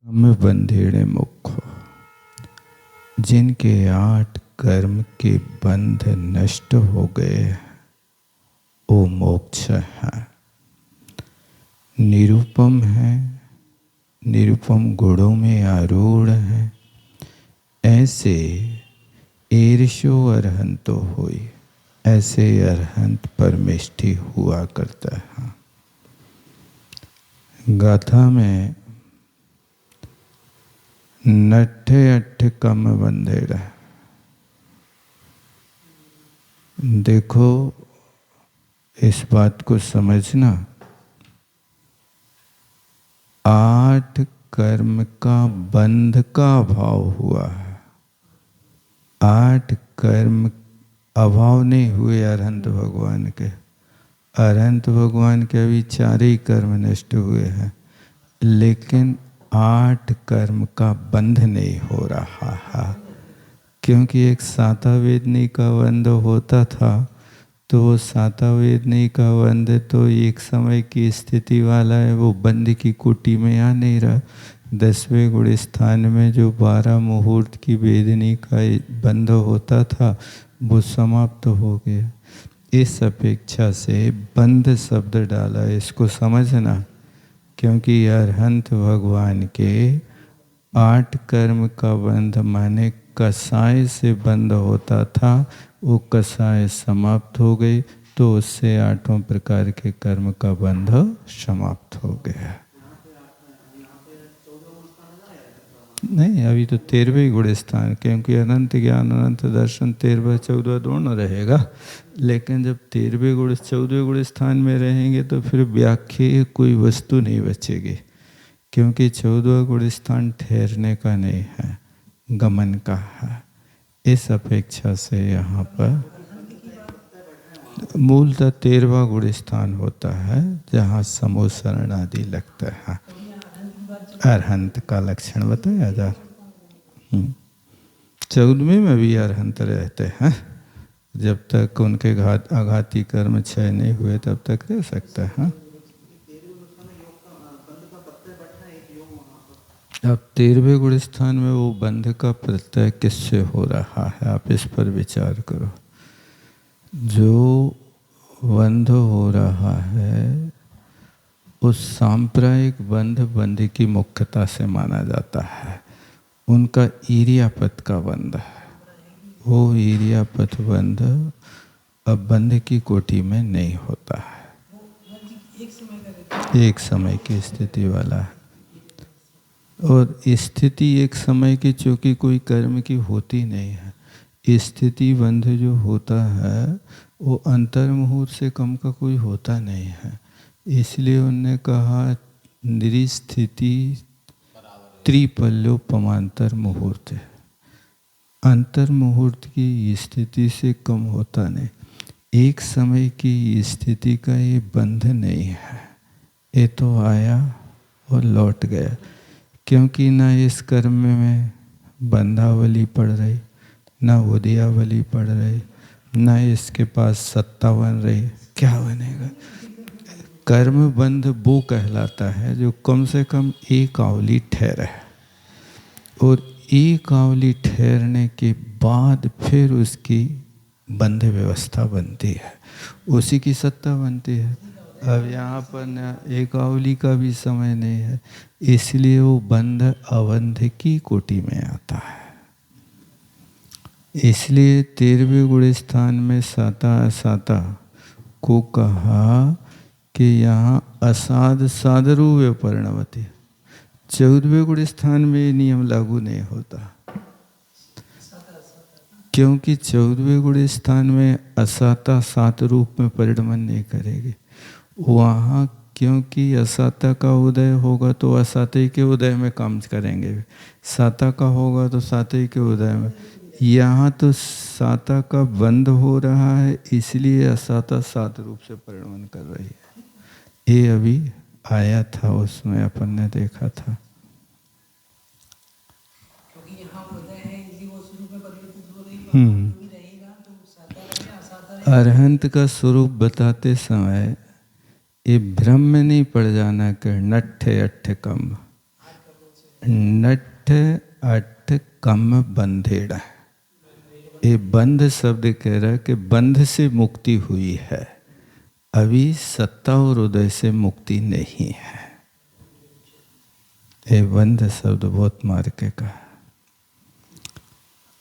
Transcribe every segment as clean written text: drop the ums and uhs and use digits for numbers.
हम बंधेड़े मुखो, जिनके 8 कर्म के बंध नष्ट हो गए, वो मोक्ष है। निरुपम है, निरुपम गुणों में आरूढ़ है। ऐसे ईर्ष्यो अरहंतो होई, ऐसे अरहंत परमेष्ठी हुआ करता है। गाथा में नट्ठे अट्ठे कम बंधेड़ा। देखो, इस बात को समझना, 8 कर्म का बंध का अभाव हुआ है। 8 कर्म अभाव नहीं हुए अरहंत भगवान के। अरहंत भगवान के अभी 4 ही कर्म नष्ट हुए हैं, लेकिन 8 कर्म का बंध नहीं हो रहा है। क्योंकि एक सातावेदनी का बंध होता था, तो वो सातावेदनी का बंध तो एक समय की स्थिति वाला है, वो बंध की कोटि में आ नहीं रहा। 10वें गुण स्थान में जो 12 मुहूर्त की वेदनी का बंध होता था, वो समाप्त हो गया। इस अपेक्षा से बंध शब्द डाला, इसको समझना। क्योंकि अरहंत भगवान के 8 कर्म का बंध माने कसाय से बंध होता था, वो कसाय समाप्त हो गई, तो उससे 8 प्रकार के कर्म का बंध समाप्त हो गया। नहीं, अभी तो 13वें गुण स्थान, क्योंकि अनंत ज्ञान अनंत दर्शन 13वां 14वां दोनों रहेगा। लेकिन जब 13वें गुण 14वें गुण स्थान में रहेंगे, तो फिर व्याख्या कोई वस्तु नहीं बचेगी। क्योंकि 14वां गुण स्थान ठहरने का नहीं है, गमन का है। इस अपेक्षा से यहाँ पर मूलतः 13वां गुण स्थान होता है, जहाँ समोसरण आदि लगता है। अरहंत का लक्षण बताया जा। 14वें में भी अरहंत रहते हैं। जब तक उनके आघाती कर्म क्षय नहीं हुए, तब तक रह सकते हैं। अब 13वें गुण स्थान में वो बंध का प्रत्यय किससे हो रहा है, आप इस पर विचार करो। जो बंध हो रहा है, उस सांप्रदायिक बंध की मुख्यता से माना जाता है। उनका ईर्यापत का बंध है। वो ईर्यापत बंध अब बंध की कोटि में नहीं होता है, एक समय की स्थिति वाला है। और स्थिति एक समय की, चूँकि कोई कर्म की होती नहीं है, स्थिति बंध जो होता है वो अंतर्मुहूर्त से कम का कोई होता नहीं है। इसलिए उन्होंने कहा निरिस्थिति त्रिपल्योपमांतर मुहूर्त है। अंतर मुहूर्त की स्थिति से कम होता नहीं। एक समय की स्थिति का ये बंध नहीं है। ये तो आया और लौट गया। क्योंकि ना इस कर्म में बंधावली पड़ रही, ना उदयावली पड़ रही, ना इसके पास सत्ता बन रही। क्या बनेगा? कर्म बंध वो कहलाता है जो कम से कम एक आवली ठहरे, और एक आवली ठहरने के बाद फिर उसकी बंध व्यवस्था बनती है, उसी की सत्ता बनती है। अब यहाँ पर न एक आवली का भी समय नहीं है, इसलिए वो बंध अबंध की कोटि में आता है। इसलिए 13वें गुण स्थान में साता असाता को कहा कि यहाँ असाध साधरूप परिणमति। 14वें गुण स्थान में ये नियम लागू नहीं होता, क्योंकि 14वें गुण स्थान में असाता सात रूप में परिणमन नहीं करेगी। वहाँ क्योंकि असाता का उदय होगा तो असाते के उदय में काम करेंगे, साता का होगा तो साते के उदय में। यहाँ तो साता का बंध हो रहा है, इसलिए असाता सात रूप से परिणमन कर रही है। ये अभी आया था, उसमें अपन ने देखा था। अरहंत का स्वरूप बताते समय ये भ्रम में नहीं पड़ जाना कि नट्ठे अट्ठे कम। नठ अठ कम बंधेड़ा। ये बंध शब्द कह रहा है कि बंध से मुक्ति हुई है, अभी सत्ता और उदय से मुक्ति नहीं है। ये बंध शब्द बहुत मार के कहा।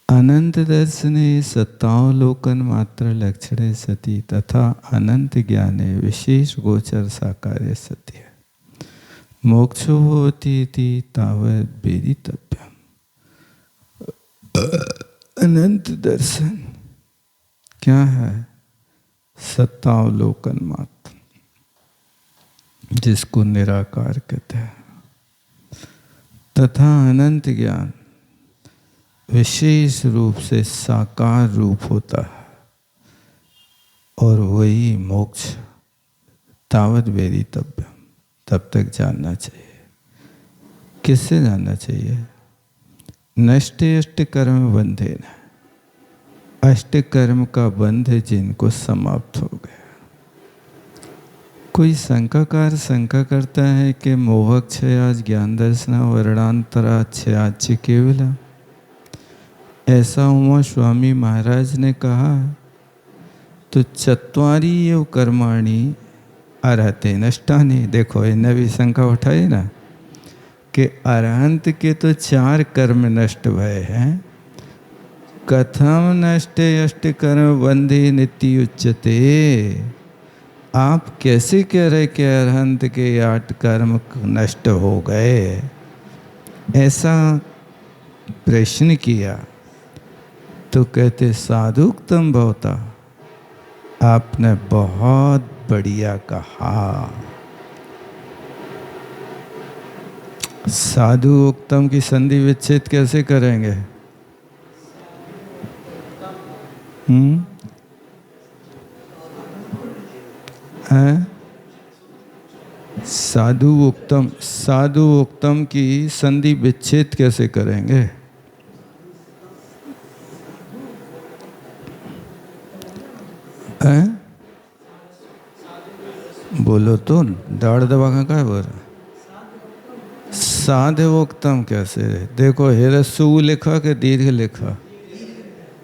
अनंत दर्शने सत्तावलोकन मात्र लक्षणे सती तथा अनंत ज्ञाने विशेष गोचर साकार्य सत्य मोक्षो होती थी तावत वेदितव्यम। अनंत दर्शन क्या है? सत्तावलोकन मात्र, जिसको निराकार कहते हैं, तथा अनंत ज्ञान विशेष रूप से साकार रूप होता है, और वही मोक्ष तावत वेदितव्यम, तब तक जानना चाहिए। किससे जानना चाहिए? नष्टे अष्ट कर्म बंधे न, अष्ट कर्म का बंध जिनको समाप्त हो गया। कोई शंकाकार शंका करता है कि मोहक क्षयाज ज्ञान दर्शना वर्णांतरा क्षयाच केवला, ऐसा उमा स्वामी महाराज ने कहा, तो चत्वारी एव कर्माणि अरहते नष्टानि। देखो इन्हें भी शंका उठाई ना कि अरहंत के तो 4 कर्म नष्ट भय हैं, कथम नष्टे अष्ट कर्म बंधे नित्य उच्चते। आप कैसे कह रहे कि अरहंत के 8 कर्म नष्ट हो गए? ऐसा प्रश्न किया तो कहते साधुक्तम भवता, आपने बहुत बढ़िया कहा। साधु उक्तम की संधि विच्छेद कैसे करेंगे? साधु उक्तम की संधि विच्छेद कैसे करेंगे? बोलो तो, दाढ़ दबा का क्या बोल रहा? साधवोक्तम कैसे? देखो हेरसु लिखा के दीर्घ लिखा,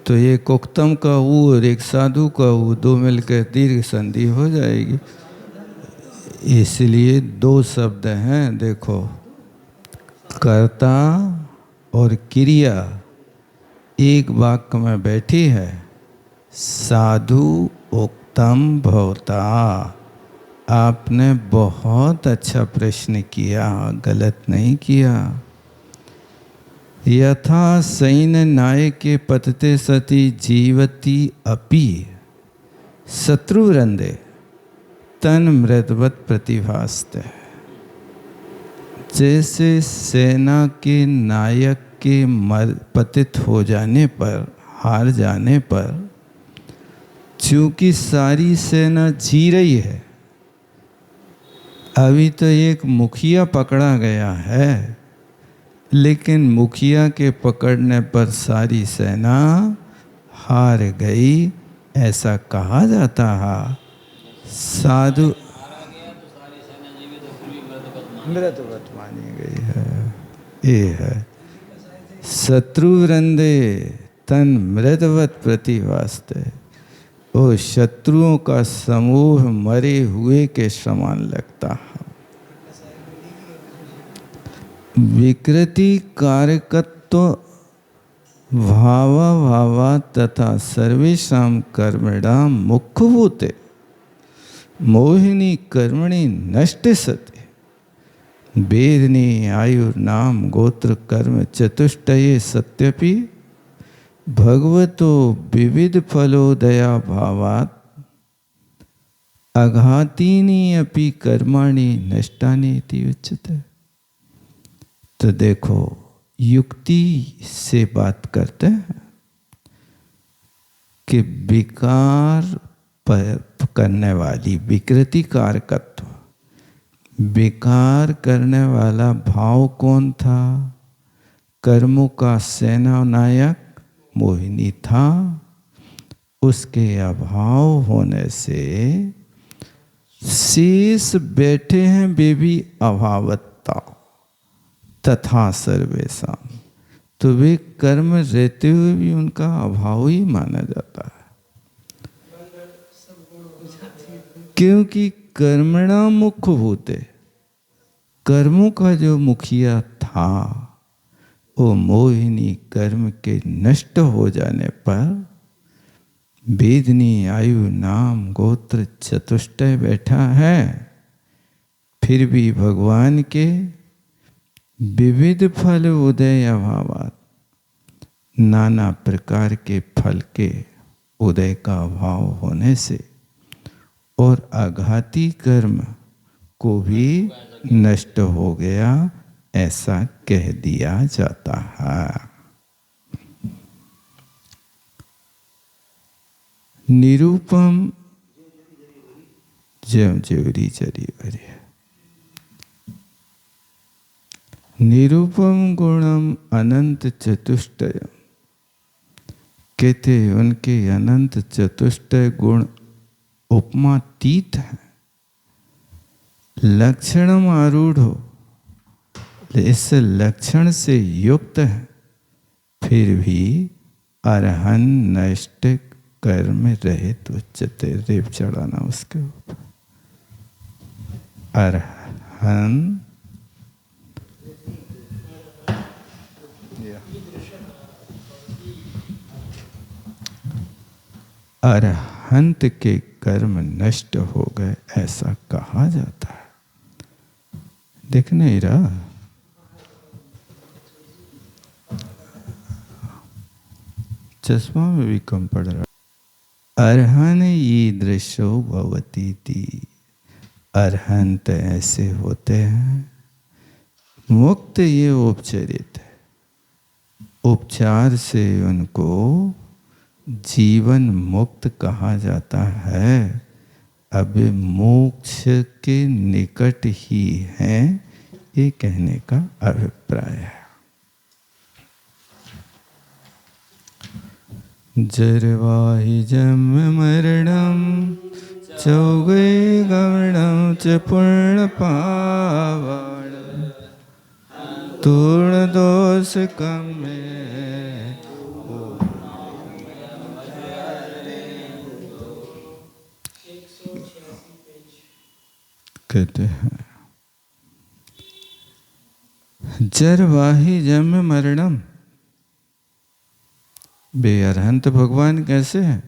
तो एक उक्तम का ऊ और एक साधु का ऊ, दो मिलकर दीर्घ संधि हो जाएगी। इसलिए 2 शब्द हैं, देखो कर्ता और क्रिया एक वाक्य में बैठी है। साधु उक्तम भवता। आपने बहुत अच्छा प्रश्न किया, गलत नहीं किया। यथा सैन नायके पतते सती जीवती अपि शत्रुवृंदे तन मृतवत प्रतिभासते। जैसे सेना के नायक के पतित हो जाने पर, हार जाने पर, चूंकि सारी सेना जी रही है, अभी तो एक मुखिया पकड़ा गया है, लेकिन मुखिया के पकड़ने पर सारी सेना हार गई, ऐसा कहा जाता है। साधु मृतवत मानी गई है। ये है शत्रुवृंदे तन मृतवत प्रतिभासते। वो शत्रुओं का समूह मरे हुए के समान लगता है। विकृति कारकत्व भावा भावा तथा सर्वेषां कर्मणां मुख्यभूते मोहिनी कर्मणि नष्ट सते वेदनी आयु नाम गोत्र कर्म चतुष्टये सत्यपि भगवतो विविध फलोदया भावात् अघातीनि अपि कर्माणि नष्टानि इति उच्यते। तो देखो युक्ति से बात करते हैं कि विकार करने वाली विकृति कारकत्व, विकार करने वाला भाव कौन था? कर्मों का सेना नायक मोहिनी था। उसके अभाव होने से शेष बैठे हैं वे भी अभावत्ता, तथा सर्वेशम, तो वे कर्म रहते हुए भी उनका अभाव ही माना जाता है। क्योंकि कर्मणा मुख्य भूते, कर्मों का जो मुखिया था वो मोहिनी कर्म के नष्ट हो जाने पर वेदनी आयु नाम गोत्र चतुष्टय बैठा है, फिर भी भगवान के विविध फल उदय अभावात, नाना प्रकार के फल के उदय का अभाव होने से और आघाती कर्म को भी नष्ट हो गया, ऐसा कह दिया जाता है। निरूपम ज्यों ज्योरी चरी वरी, निरूपम गुणम अनंत चतुष्टय, कहते उनके अनंत चतुष्टय गुण उपमातीत है। लक्षणम आरूढ़ हो, इस लक्षण से युक्त है, फिर भी अरहन नष्ट कर्म रहित उच्चते। रेप चढ़ाना उसके ऊपर। अरहन अरहंत के कर्म नष्ट हो गए, ऐसा कहा जाता है। देख नहीं रहा, चश्मा में भी कम पड़ रहा। अरहन ईदृशो भवती थी, अरहंत ऐसे होते हैं। मुक्त ये उपचरित है, उपचार से उनको जीवन मुक्त कहा जाता है। अब मोक्ष के निकट ही है, ये कहने का अभिप्राय है। जरवाहि जन्म मरणम चौगे गमनम च पूर्ण पावण, तूर्ण दोष कम में कहते हैं। जरवाहि जन्म मरणम, बेअरहंत भगवान कैसे हैं?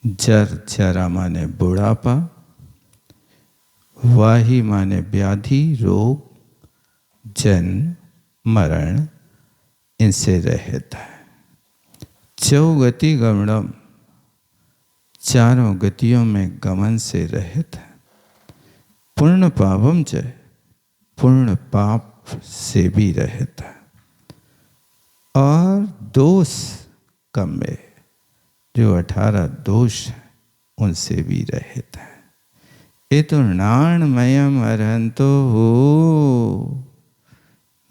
जर जरा माने बुढ़ापा, वाही माने व्याधि रोग, जन्म मरण, इनसे रहित है। चौगति गमनम, चारों गतियों में गमन से रहित है। पूर्ण पावम च, पूर्ण पाप से भी रहित है। और दोष कम में, जो 18 दोष हैं उनसे भी रहित है। ये तो नाणमयम अरहंतो हो,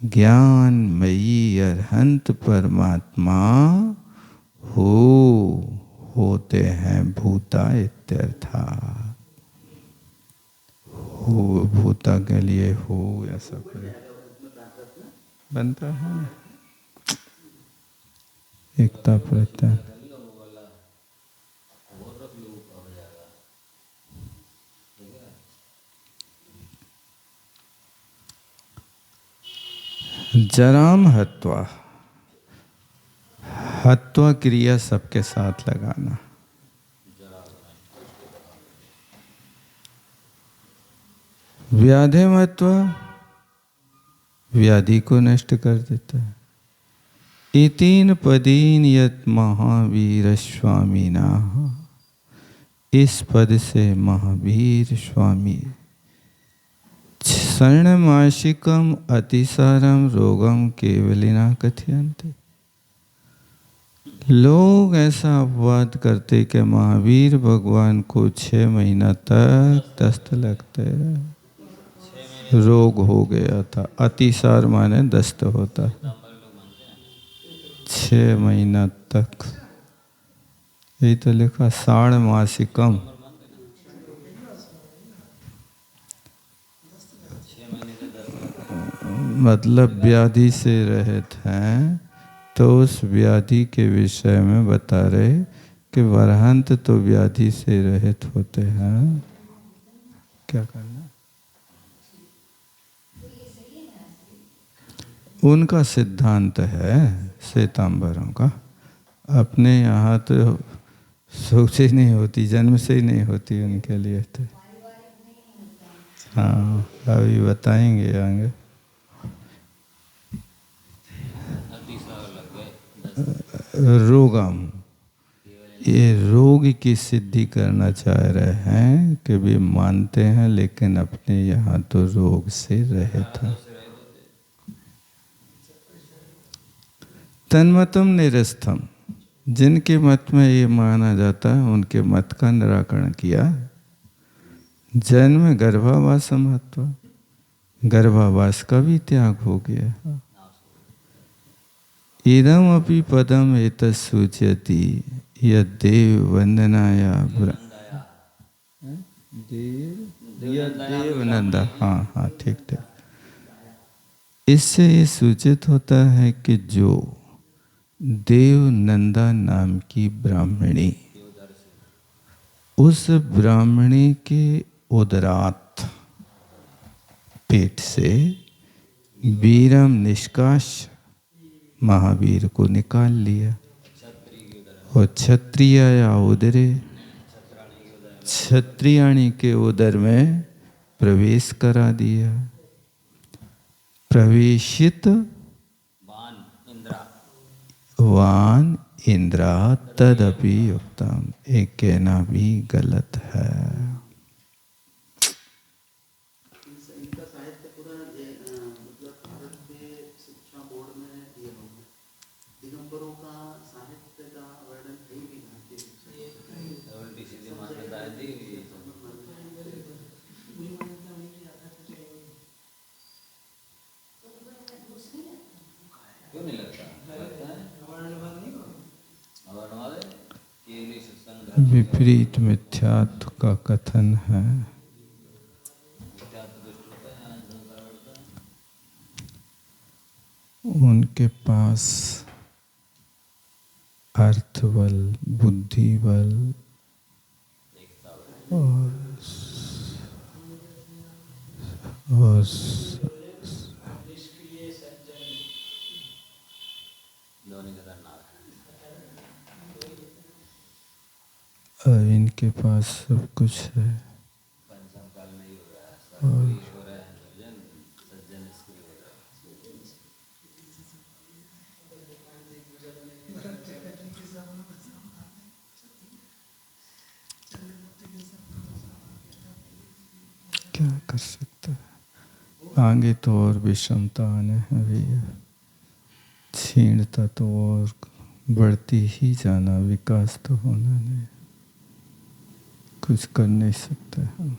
ज्ञानमयी अरहंत परमात्मा हो, होते हैं भूता इत्यर्था। हो भूता के लिए हो ऐसा कोई बनता है, एकता प्रत्यय। जराम हत्वा, हत्वा क्रिया सबके साथ लगाना। व्याधि महत्वा, व्याधि को नष्ट कर देता है। इतीन पदीन यत महावीर स्वामीना, इस पद से महावीर स्वामी शरणमाशिकम अतिसारम रोगम केवलिना कथयन्ते। लोग ऐसा अपवाद करते कि महावीर भगवान को 6 महीना तक दस्त लगते रहे, रोग हो गया था। अतिसार माने दस्त होता है 6 महीना तक। यही तो लिखा साढ़ मासिकम, मतलब व्याधि से रहित हैं, तो उस व्याधि के विषय में बता रहे कि वरहंत तो व्याधि से रहित होते हैं। क्या करना? उनका सिद्धांत है श्वेतांबरों का। अपने यहाँ तो सोच ही नहीं होती, जन्म से ही नहीं होती उनके लिए तो। हाँ, अभी बताएंगे आगे। रोगम, ये रोग की सिद्धि करना चाह रहे हैं कि वे मानते हैं, लेकिन अपने यहाँ तो रोग से रहित हैं। तन्मतम निरस्तम, जिनके मत में ये माना जाता है उनके मत का निराकरण किया। जन्म गर्भावास महत्व, गर्भावास का भी त्याग हो गया। इदम अपि पदम एतत् सूचयति यद्देव वंदनाया देव नंदा। हाँ हाँ, ठीक ठीक। इससे ये सूचित होता है कि जो देव नंदा नाम की ब्राह्मणी, उस ब्राह्मणी के उदरात पेट से वीरम निष्काश महावीर को निकाल लिया और क्षत्रिय या उदरे, क्षत्रियाणी के उदर में प्रवेश करा दिया। प्रवेशित वान इंद्रा तदपि युक्तम, एक कहना भी गलत है। विपरीत मिथ्यात्व का कथन है। उनके पास अर्थ बल, बुद्धि बल और इनके पास सब कुछ है। और क्या कर सकते हैं? आगे तो और विषमता आने है भैया, क्षीणता तो और बढ़ती ही जाना, विकास तो होना नहीं, कुछ कर नहीं सकते हम।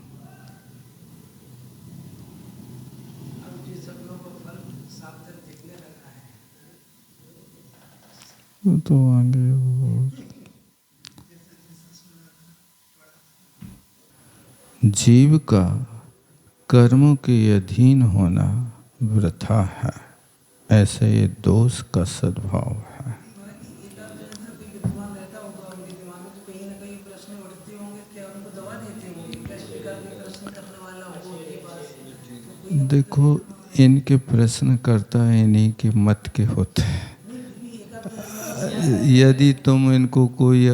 तो आगे जीव का कर्मों के अधीन होना वृथा है, ऐसे ये दोष का सद्भाव है। देखो, इनके प्रश्न करता इन्हीं के मत के होते हैं। यदि तुम इनको कोई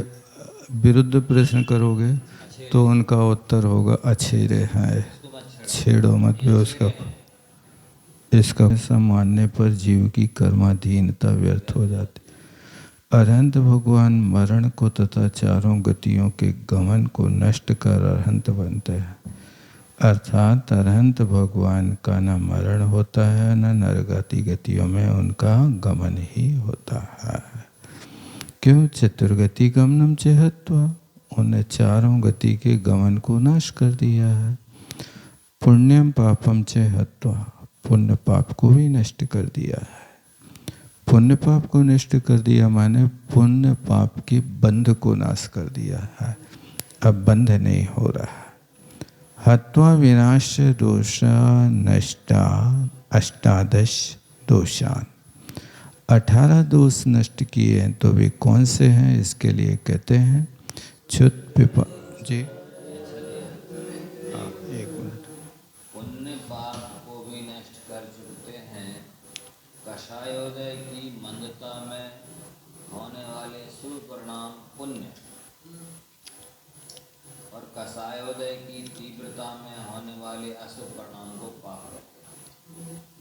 विरुद्ध प्रश्न करोगे तो उनका उत्तर होगा अछेरे हैं, छेड़ो मत भी उसका। इसका ऐसा मानने पर जीव की कर्माधीनता व्यर्थ हो जाती। अरहंत भगवान मरण को तथा चारों गतियों के गमन को नष्ट कर अरहंत बनते हैं। अर्थात अरहंत भगवान का न मरण होता है, न नरगति गतियों में उनका गमन ही होता है। क्यों? चतुर्गति गमनम चेहत्वा, उन्हें चारों गति के गमन को नाश कर दिया है। पुण्यम पापम चेहत्वा, पुण्य पाप को भी नष्ट कर दिया है। पुण्य पाप को नष्ट कर दिया माने पुण्य पाप के बंध को नाश कर दिया है, अब बंध नहीं हो रहा। हत्वा विनाश दोषा नष्टा अष्टादश दोषान। 18 दोष नष्ट किए हैं, तो वे कौन से हैं? इसके लिए कहते हैं क्षुत पिपा जी। एक मिनट। पुण्य पाप को भी नष्ट कर चुकते हैं। कषायोदय की मंदता में होने वाले शुभ परिणाम पुण्य और कषायोदय की तीव्रता में होने वाले अशुभ परिणाम को पाप कहते हैं।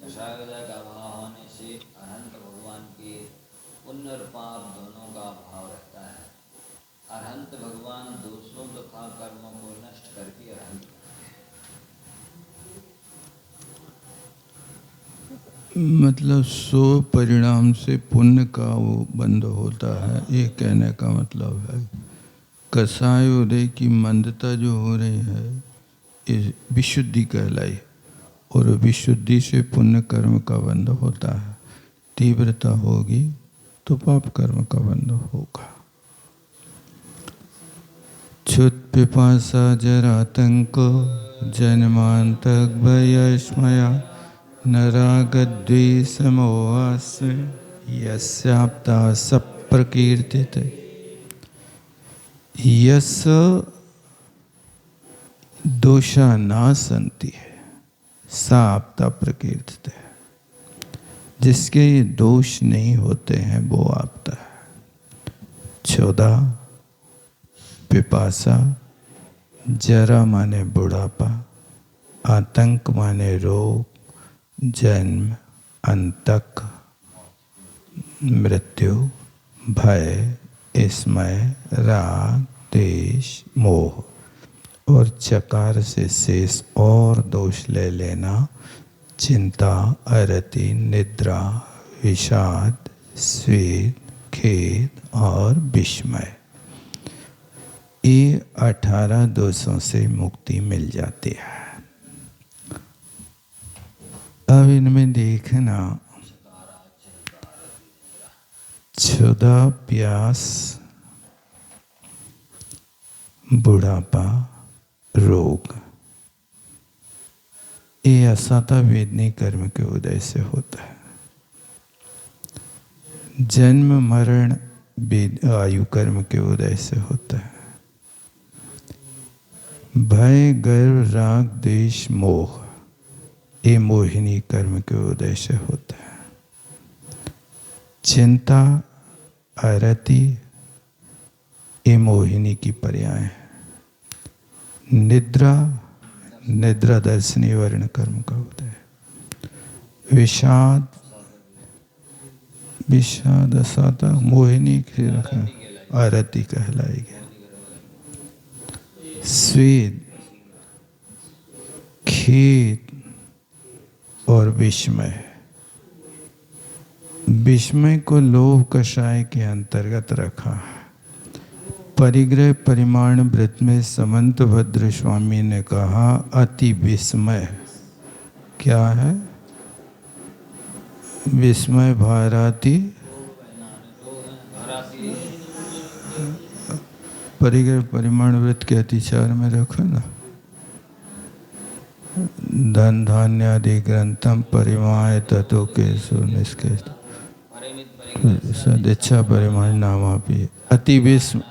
कषायोदय का अभाव होने से अनंत भगवान के पुण्य और पाप दोनों का अभाव रहता है। अरहंत भगवान दोषों तथा कर्मों को नष्ट करके अरहंत। मतलब सो परिणाम से पुण्य का वो बंद होता है, ये कहने का मतलब है। कषायोदय की मंदता जो हो रही है ये विशुद्धि कहलाई, और विशुद्धि से पुण्य कर्म का बंध होता है। तीव्रता होगी तो पाप कर्म का बंध होगा। क्षुत पिपासा जरातंक जन्मांतक भयस्मया नरागद्वेषमोहास्य यस्याप्ता सप्रकीर्तित। यस दोषा ना संति है सा आपता प्रकीर्तित है। जिसके ये दोष नहीं होते हैं वो आपता है। 14 पिपासा, जरा माने बुढ़ापा, आतंक माने रोग, जन्म अंतक मृत्यु, भय स्मय राग देश मोह, और चकार से शेष और दोष ले लेना चिंता अरति निद्रा विषाद स्वेद खेद और विस्मय। ये 18 दोषों से मुक्ति मिल जाती है। अब इनमें देखना, क्षुधा प्यास बुढ़ापा रोग, ये असाता वेदनी कर्म के उदय से होता है। जन्म मरण आयु कर्म के उदय से होता है। भय गर्व राग द्वेष मोह, ये मोहिनी कर्म के उदय से होता है। चिंता अरति, ये मोहिनी की पर्याय है। निद्रा निद्रा दर्शनी वर्ण कर्म का होता है। विषाद विषाद असाता मोहिनी की रखना आरती कहलाएगी। स्वेद खेद और विस्मय, विस्मय को लोभ कषाय के अंतर्गत रखा है। परिग्रह परिमाण व्रत में समंत भद्र स्वामी ने कहा अति विस्मय क्या है? विस्मय भाराती परिग्रह परिमाण व्रत के अतिचार में रखो ना। धन धान्य आदि ग्रंथम परिमाय तत्व के सुनिष्के सदिच्छा परिमाण नामापि अति विस्म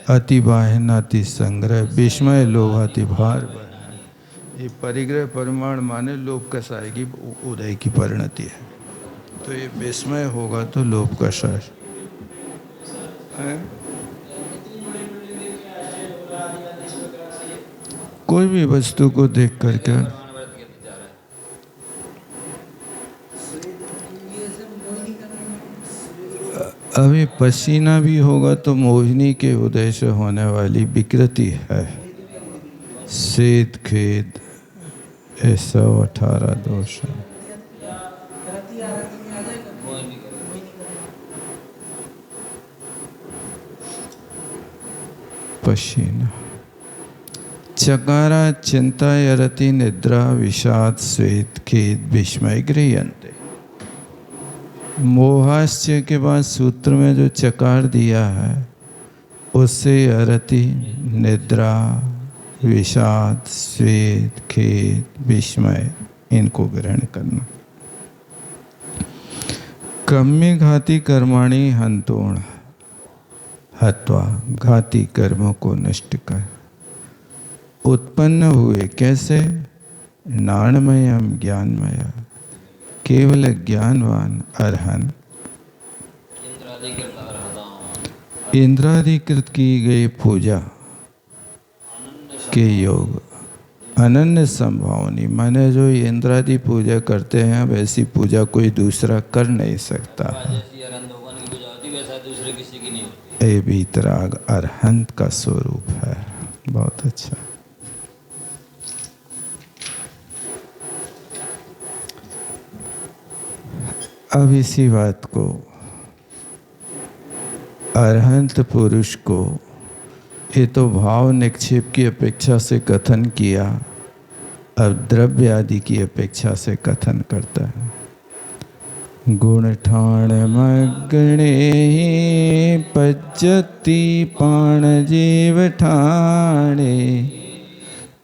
अति बाहन अति संग्रह विस्मय लोभाति भार। ये परिग्रह परिमाण माने लोभ कषाय की उदय की परिणति है। तो ये विस्मय होगा तो लोभ कषाय है। कोई भी वस्तु को देख करके अभी पसीना भी होगा तो मोहिनी के उदय से होने वाली विकृति है। स्वेद खेद ऐसा 18 दोष है। पसीना चकारा चिंता यरति निद्रा विषाद स्वेद खेद विस्मय गृह्यन्ते। मोहाश्चर्य के बाद सूत्र में जो चकार दिया है उससे अरति निद्रा विषाद स्वेद खेद विस्मय इनको ग्रहण करना। कम्मे घाती कर्माणि हंतोण हत्वा, घाती कर्मों को नष्ट कर उत्पन्न हुए। कैसे? नाणमयम ज्ञानमय, केवल ज्ञानवान अरहन इंद्राधिकृत की गई पूजा के योग अनन्य संभावनी, माने जो इंद्रादि पूजा करते हैं वैसी पूजा कोई दूसरा कर नहीं सकता। ये वीतराग अरहंत का स्वरूप है। बहुत अच्छा। अब इसी बात को अरहंत पुरुष को, ये तो भाव निक्षेप की अपेक्षा से कथन किया, अब द्रव्य आदि की अपेक्षा से कथन करता है। गुण ठाण मगणे पज्जति पाण जीव ठाणे,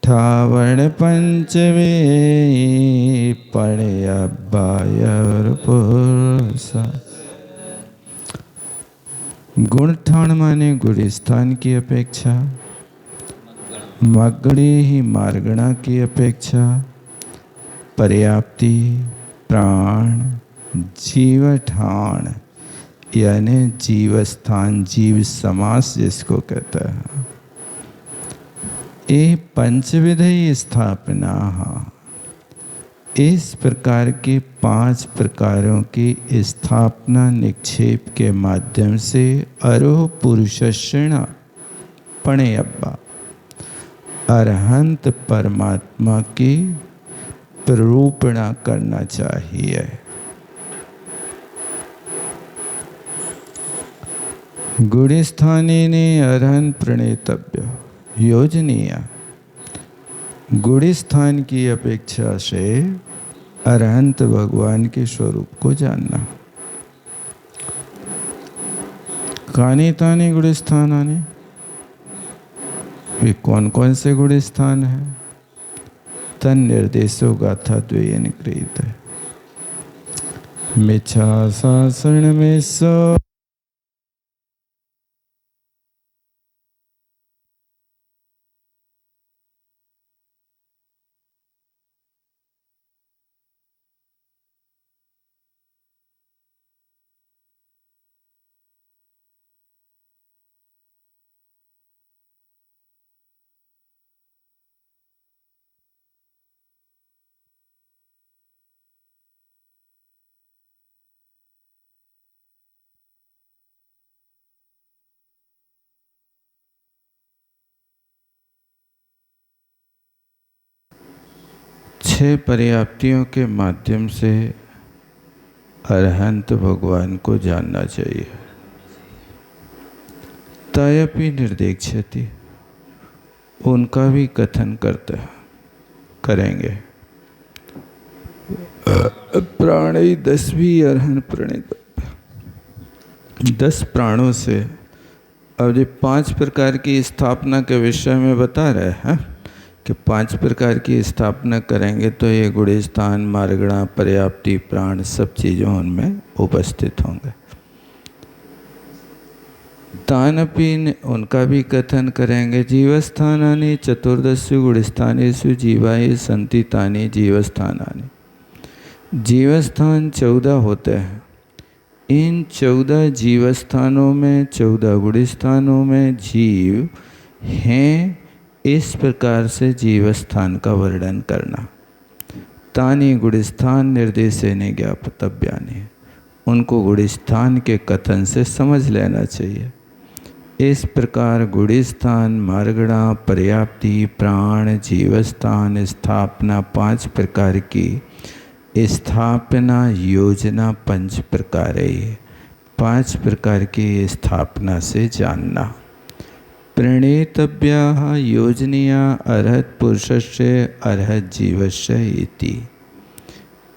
ठावण पंचवे पणे अब्बायर पुरुषा। गुण ठाण माने गुण स्थान की अपेक्षा, मगणे ही मार्गणा की अपेक्षा, पर्याप्ति प्राण जीव ठाण यानी जीव स्थान, जीव समास जिसको कहता है। ये पंचविधि स्थापना, इस प्रकार के 5 प्रकारों की स्थापना निक्षेप के माध्यम से अरोह पुरुषेण पणे अब्बा, अरहंत परमात्मा की प्ररूपणा करना चाहिए। गुणस्थाने ने अरहन प्रणेतव्य योजनीय, गुणस्थान की अपेक्षा से अरहंत भगवान के स्वरूप को जानना। कानी तानी गुणस्थान आने, वे कौन कौन से गुणस्थान है? तन निर्देशो गाथा द्वयन कृत है। मिच्छा शासन में सो छह पर्याप्तियों के माध्यम से अरहंत भगवान को जानना चाहिए। तायपि निर्देक्षति, उनका भी कथन करते करेंगे। प्राणी 10वीं अरहन प्रणीत, 10 प्राणों से। अब ये 5 प्रकार की स्थापना के विषय में बता रहे हैं कि 5 प्रकार की स्थापना करेंगे तो ये गुणस्थान, मार्गणा, पर्याप्ति, प्राण सब चीज़ों उनमें उपस्थित होंगे। तानपि उनका भी कथन करेंगे। जीवस्थानानि चतुर्दशु गुणस्थानेषु जीवाय सन्ति तानि जीवस्थानानि। जीवस्थान 14 होते हैं। इन 14 जीवस्थानों में, 14 गुणस्थानों में जीव हैं। इस प्रकार से जीवस्थान का वर्णन करना। तानि गुणस्थान निर्देशेन ज्ञातव्यानि, उनको गुणस्थान के कथन से समझ लेना चाहिए। इस प्रकार गुणस्थान, मार्गणा, पर्याप्ति, प्राण, जीवस्थान स्थापना 5 प्रकार की स्थापना योजना 5 प्रकार है। 5 प्रकार की स्थापना से जानना। प्रणेतव्या योजनीया अर्हत पुरुषस्य अर्हत जीवस्य इति।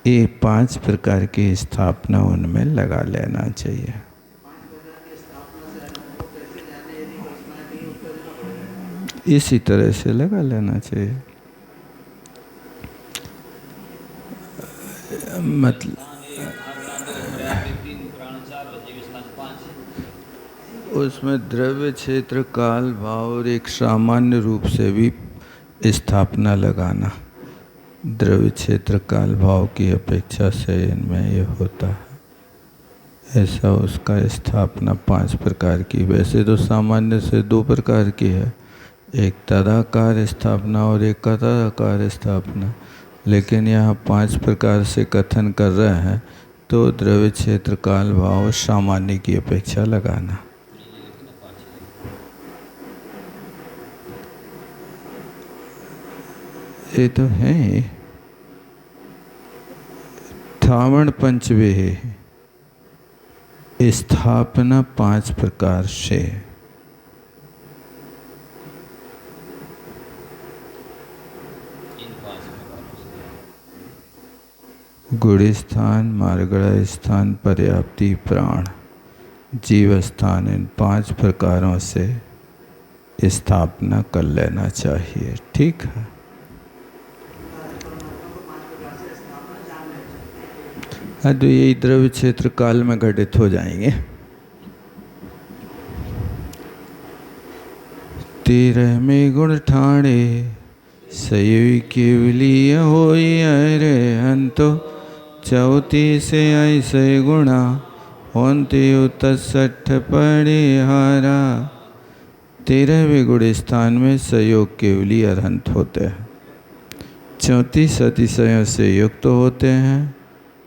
ये 5 प्रकार की स्थापना उनमें लगा लेना चाहिए। इसी तरह से लगा लेना चाहिए। मतलब उसमें द्रव्य क्षेत्र काल भाव और एक सामान्य रूप से भी स्थापना लगाना। द्रव्य क्षेत्र काल भाव की अपेक्षा से इनमें ये होता है, ऐसा उसका स्थापना 5 प्रकार की। वैसे तो सामान्य से 2 प्रकार की है, एक तदाकार स्थापना और एक कथाकार स्थापना, लेकिन यहाँ 5 प्रकार से कथन कर रहे हैं, तो द्रव्य क्षेत्र काल भाव सामान्य की अपेक्षा लगाना। ये तो है थावण पंचवे स्थापना 5 प्रकार से। गुड़ स्थान, मार्गड़ा स्थान, पर्याप्ति, प्राण, जीव स्थान, इन 5 प्रकारों से स्थापना कर लेना चाहिए। ठीक है। हाँ, तो यही द्रव्य क्षेत्र काल में घटित हो जाएंगे। 13वें गुण ठाणे सयुई केवलीय होई अरे हंतो 34 ऐसे गुणा होते 63 परिहारा। 13वें गुण स्थान में सयोग केवली अरहंत होते हैं, 34 अतिशयों से युक्त होते हैं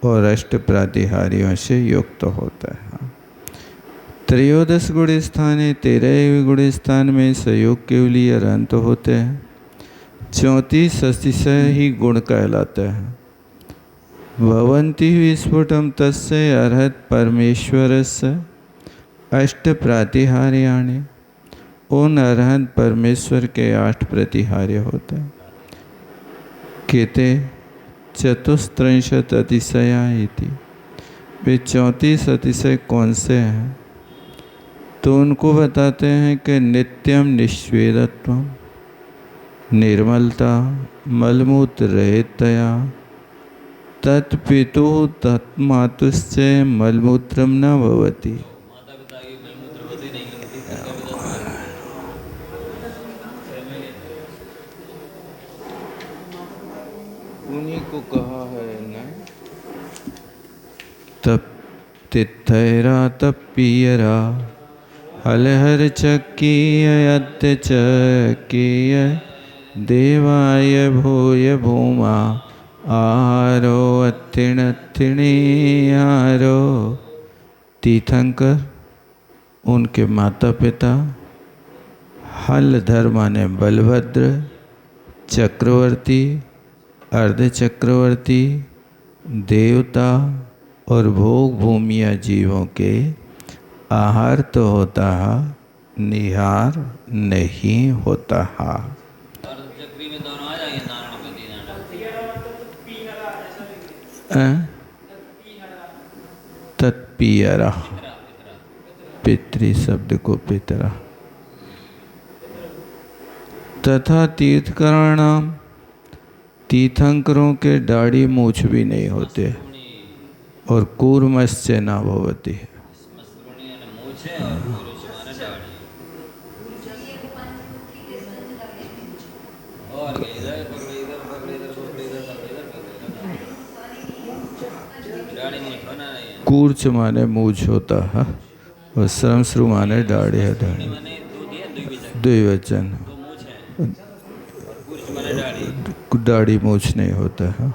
और अष्ट प्रातिहारियों से युक्त होता है। त्रयोदश गुण स्थान है, 13वें गुण स्थान में सयोग केवली अरहंत होते हैं, 34 अतिशय ही गुण कहलाते हैं। भवन्ति विस्फुटम तस्य अर्हत परमेश्वरस्य अष्ट प्रातिहार्याणि। उन अरहंत परमेश्वर के 8 प्रतिहार्य होते हैं। केते 34 अतिशया इति। वे 34 अतिशय कौन से हैं? तो उनको बताते हैं कि नित्यम निश्वेदत्वम, निर्मलता, मलमूत्र रहितया, तत्पितु तत्मातुश्च मलमूत्रम न भवति। उन्हीं को कहा है न, तप तिथैरा तपियरा हलहर चक्कीय अत्य चक्कीय देवाय भूय भूमा आहारो अत्थिण अत्थिणीहारो। तीर्थंकर उनके माता पिता, हलधर माने बलभद्र, चक्रवर्ती, अर्ध चक्रवर्ती, देवता और भोग भूमिया जीवों के आहार तो होता है, निहार नहीं होता है। तत्पियरा, पितृ शब्द को पितरा। तथा तीर्थकराणाम, तीर्थंकरों के दाढ़ी मूछ भी नहीं होते और कूर्मश्च न भवति। कूर्च माने मूछ होता है और श्रमश्रु माने दाढ़ी है। द्विवचन, दाढ़ी मूछ नहीं होता है।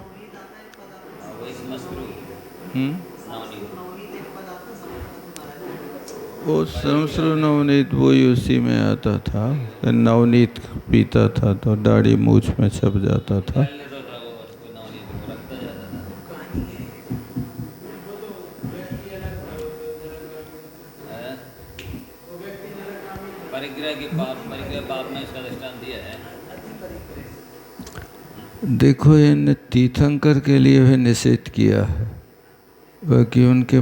वो श्रमश्रु नवनीत वही उसी में आता था। नवनीत पीता था तो दाढ़ी मूछ में छप जाता था। देखो इन तीर्थंकर के लिए भी निषेध किया है, बाकी उनके